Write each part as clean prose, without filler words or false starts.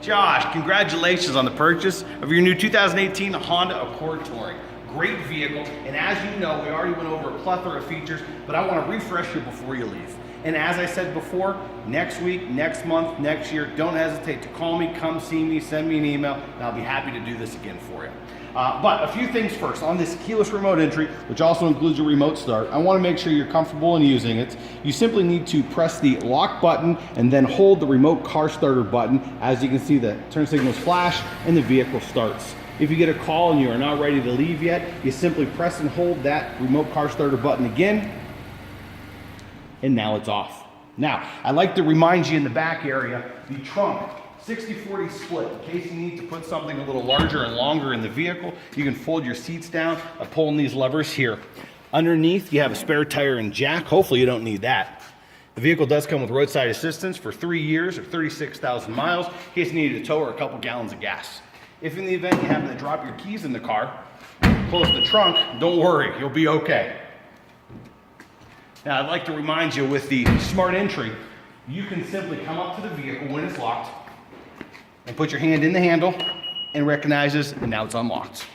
Josh, congratulations on the purchase of your new 2018 Honda Accord Touring. Great vehicle, and as you know, we already went over a plethora of features, but I want to refresh you before you leave. And as I said before, next week, next month, next year, don't hesitate to call me, come see me, send me an email, and I'll be happy to do this again for you. But a few things first. On this keyless remote entry, which also includes your remote start, I want to make sure you're comfortable in using it. You simply need to press the lock button and then hold the remote car starter button. As you can see, the turn signals flash and the vehicle starts. If you get a call and you are not ready to leave yet, you simply press and hold that remote car starter button again, and now it's off. Now, I'd like to remind you in the back area, the trunk, 60-40 split. In case you need to put something a little larger and longer in the vehicle, you can fold your seats down by pulling these levers here. Underneath, you have a spare tire and jack. Hopefully you don't need that. The vehicle does come with roadside assistance for 3 years or 36,000 miles, in case you needed a tow or a couple gallons of gas. If in the event you happen to drop your keys in the car, close the trunk, don't worry, you'll be okay. Now, I'd like to remind you with the smart entry, you can simply come up to the vehicle when it's locked and put your hand in the handle and recognizes, and now it's unlocked.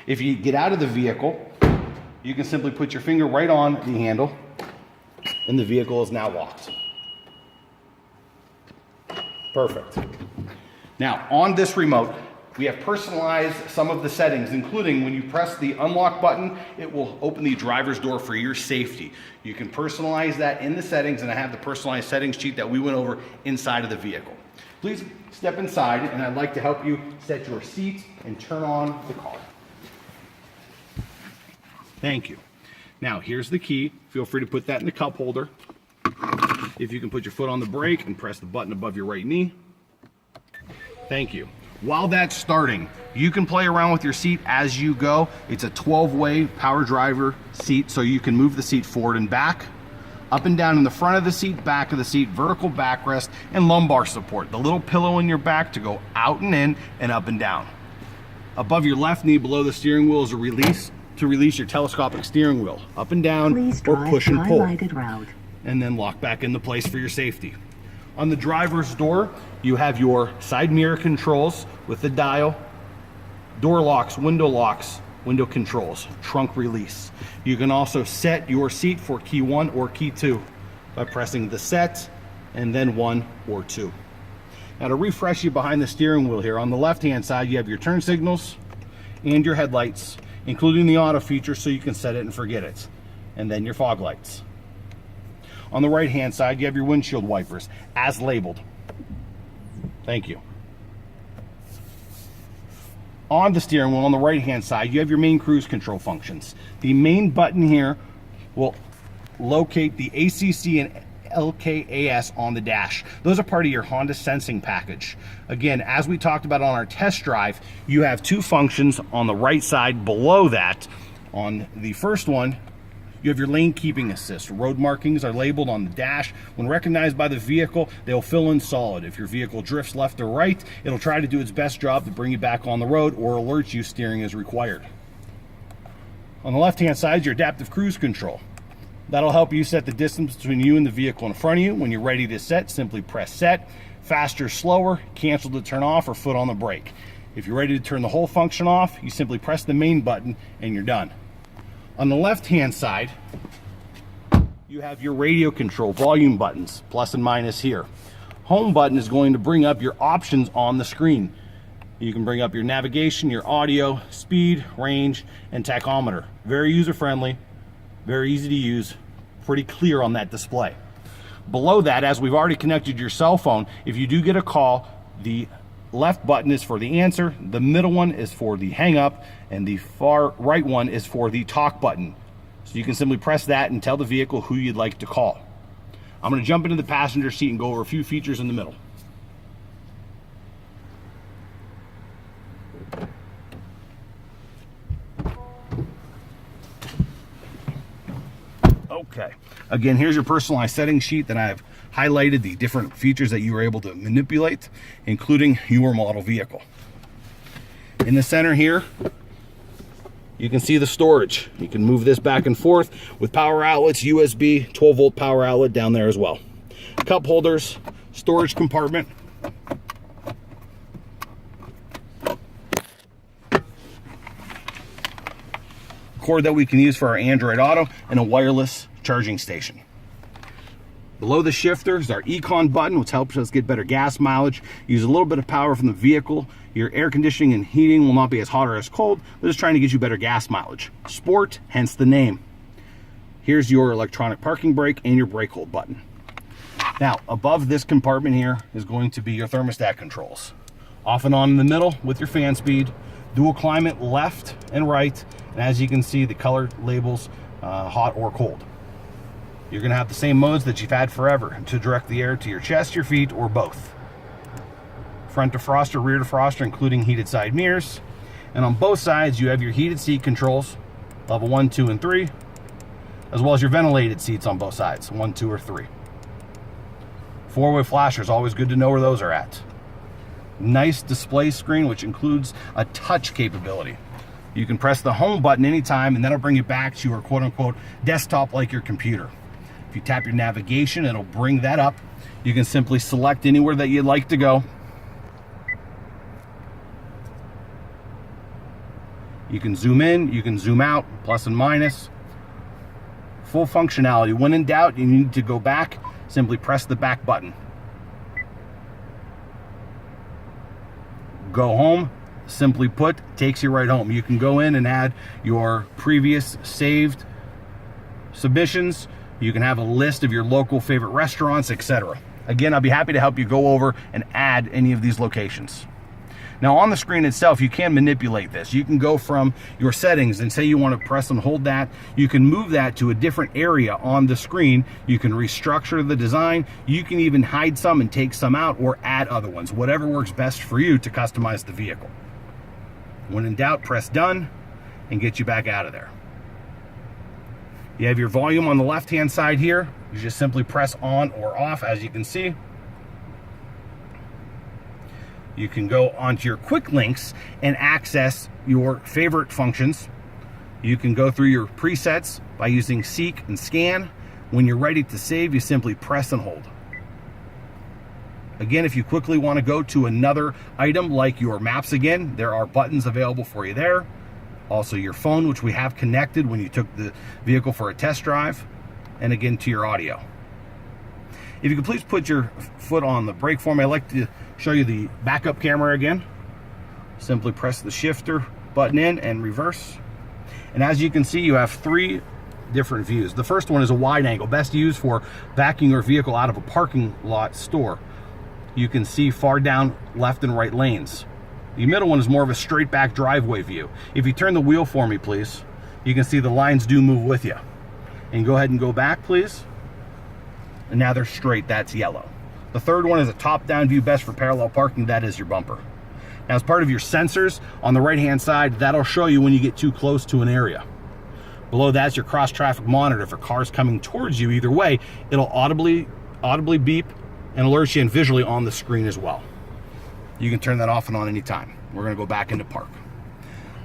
If you get out of the vehicle, you can simply put your finger right on the handle and the vehicle is now locked. Perfect. Now, on this remote, we have personalized some of the settings, including when you press the unlock button, it will open the driver's door for your safety. You can personalize that in the settings, and I have the personalized settings sheet that we went over inside of the vehicle. Please step inside, and I'd like to help you set your seat and turn on the car. Thank you. Now, here's the key. Feel free to put that in the cup holder. If you can put your foot on the brake and press the button above your right knee. Thank you. While that's starting, you can play around with your seat as you go. It's a 12-way power driver seat, so you can move the seat forward and back, up and down in the front of the seat, back of the seat, vertical backrest, and lumbar support. The little pillow in your back to go out and in and up and down. Above your left knee below the steering wheel is a release to release your telescopic steering wheel. Up and down or push and pull. And then lock back into place for your safety. On the driver's door, you have your side mirror controls with the dial, door locks, window controls, trunk release. You can also set your seat for key 1 or key 2 by pressing the set and then 1 or 2. Now, to refresh you behind the steering wheel here, on the left-hand side, you have your turn signals and your headlights, including the auto feature, so you can set it and forget it, and then your fog lights. On the right-hand side, you have your windshield wipers, as labeled. Thank you. On the steering wheel, on the right-hand side, you have your main cruise control functions. The main button here will locate the ACC and LKAS on the dash. Those are part of your Honda sensing package. Again, as we talked about on our test drive, you have 2 functions on the right side below that. On the first one, you have your lane keeping assist. Road markings are labeled on the dash. When recognized by the vehicle, they'll fill in solid. If your vehicle drifts left or right, it'll try to do its best job to bring you back on the road or alert you steering is required. On the left-hand side is your adaptive cruise control. That'll help you set the distance between you and the vehicle in front of you. When you're ready to set, simply press set. Faster, slower, cancel to turn off, or foot on the brake. If you're ready to turn the whole function off, you simply press the main button and you're done. On the left-hand side, you have your radio control volume buttons, plus and minus here. Home button is going to bring up your options on the screen. You can bring up your navigation, your audio, speed, range, and tachometer. Very user-friendly, very easy to use, pretty clear on that display. Below that, as we've already connected your cell phone, if you do get a call, the left button is for the answer, the middle one is for the hang up, and the far right one is for the talk button. So you can simply press that and tell the vehicle who you'd like to call. I'm going to jump into the passenger seat and go over a few features in the middle. Okay, again, here's your personalized settings sheet that I've highlighted the different features that you were able to manipulate, including your model vehicle. In the center here, you can see the storage. You can move this back and forth with power outlets, USB, 12-volt power outlet down there as well. Cup holders, storage compartment, cord that we can use for our Android Auto, and a wireless charging station. Below the shifter is our Econ button, which helps us get better gas mileage. Use a little bit of power from the vehicle. Your air conditioning and heating will not be as hot or as cold. We're just trying to get you better gas mileage. Sport, hence the name. Here's your electronic parking brake and your brake hold button. Now, above this compartment here is going to be your thermostat controls. Off and on in the middle with your fan speed, dual climate left and right, and as you can see, the color labels hot or cold. You're going to have the same modes that you've had forever to direct the air to your chest, your feet, or both. Front defroster, rear defroster, including heated side mirrors. And on both sides, you have your heated seat controls, level 1, 2, and 3, as well as your ventilated seats on both sides, 1, 2, or 3. Four-way flashers, always good to know where those are at. Nice display screen, which includes a touch capability. You can press the home button anytime, and that'll bring you back to your quote-unquote desktop like your computer. If you tap your navigation, it'll bring that up. You can simply select anywhere that you'd like to go. You can zoom in, you can zoom out, plus and minus. Full functionality. When in doubt, you need to go back, simply press the back button. Go home, simply put, takes you right home. You can go in and add your previous saved submissions. You can have a list of your local favorite restaurants, etc. Again, I'll be happy to help you go over and add any of these locations. Now, on the screen itself, you can manipulate this. You can go from your settings and say you want to press and hold that. You can move that to a different area on the screen. You can restructure the design. You can even hide some and take some out or add other ones, whatever works best for you to customize the vehicle. When in doubt, press done and get you back out of there. You have your volume on the left-hand side here. You just simply press on or off, as you can see. You can go onto your quick links and access your favorite functions. You can go through your presets by using seek and scan. When you're ready to save, you simply press and hold. Again, if you quickly want to go to another item like your maps again, there are buttons available for you there. Also your phone, which we have connected when you took the vehicle for a test drive, and again to your audio. If you could please put your foot on the brake for me, I'd like to show you the backup camera again. Simply press the shifter button in and reverse. And as you can see, you have three different views. The first one is a wide angle, best used for backing your vehicle out of a parking lot store. You can see far down left and right lanes. The middle one is more of a straight back driveway view. If you turn the wheel for me, please, you can see the lines do move with you. And go ahead and go back, please. And now they're straight, that's yellow. The third one is a top-down view, best for parallel parking. That is your bumper. Now, as part of your sensors on the right-hand side, that'll show you when you get too close to an area. Below that's your cross-traffic monitor. For cars coming towards you either way, it'll audibly beep and alert you and visually on the screen as well. You can turn that off and on anytime. We're going to go back into park.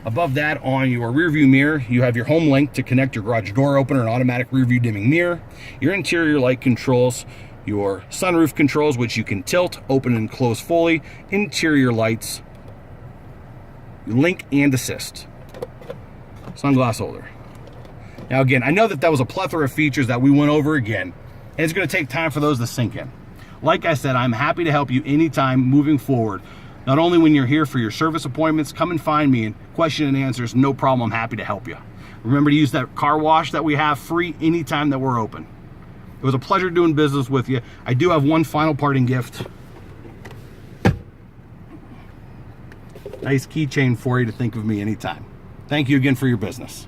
Above that, on your rear view mirror, you have your home link to connect your garage door opener and automatic rear view dimming mirror, your interior light controls, your sunroof controls, which you can tilt, open and close fully, interior lights, link and assist, sunglass holder. Now again, I know that was a plethora of features that we went over again, and it's going to take time for those to sink in. Like I said, I'm happy to help you anytime moving forward. Not only when you're here for your service appointments, come and find me and question and answers, no problem, I'm happy to help you. Remember to use that car wash that we have free anytime that we're open. It was a pleasure doing business with you. I do have one final parting gift. Nice keychain for you to think of me anytime. Thank you again for your business.